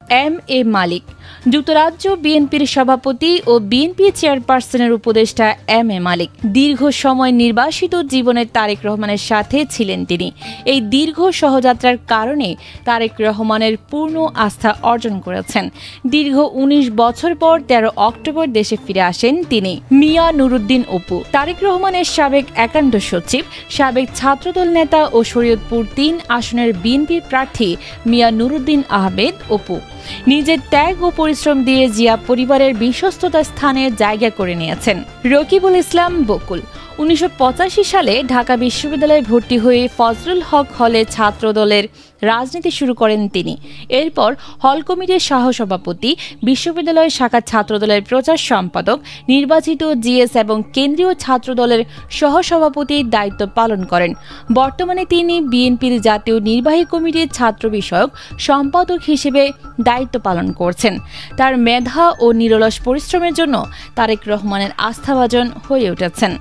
M A মালিক যুক্তরাজ্য বিএনপির সভাপতি ও বিএনপি চেয়ারপারসনের উপদেষ্টা এম এ মালিক দীর্ঘ সময় নির্বাসিত জীবনে তারেক রহমানের সাথে ছিলেন তিনি। এই দীর্ঘ সহযাত্রার কারণে তারেক রহমানের পূর্ণ আস্থা অর্জন করেছেন। দীর্ঘ ১৯ বছর পর ১৩ অক্টোবর দেশে ফিরে আসেন তিনি। মিয়া নুরুদ্দিন অপু তারেক রহমানের সাবেক একান্ত সচিব, সাবেক ছাত্রদল নেতা ও শরীয়তপুর ৩ আসনের বিএনপি প্রার্থী মিয়া নুরুদ্দিন আহমেদ অপু নিজের ত্যাগ ও পরিশ্রম দিয়ে জিয়া পরিবারের বিশ্বস্ততা স্থানে জায়গা করে নিয়েছেন। রকিবুল ইসলাম বকুল ১৯৮৫ সালে ঢাকা বিশ্ববিদ্যালয়ে ভর্তি হয়ে ফজলুল হক হলে ছাত্রদলের রাজনীতি শুরু করেন তিনি। এরপর হল কমিটির সহসভাপতি, বিশ্ববিদ্যালয় শাখা ছাত্রদলের প্রচার সম্পাদক, নির্বাচিত জিএস এবং কেন্দ্রীয় ছাত্রদলের সহসভাপতির দায়িত্ব পালন করেন। বর্তমানে তিনি বিএনপির জাতীয় নির্বাহী কমিটির ছাত্র বিষয়ক সম্পাদক হিসেবে দায়িত্ব পালন করছেন। তার মেধা ও নিরলস পরিশ্রমের জন্য তারেক রহমানের আস্থাভাজন হয়ে উঠেছেন।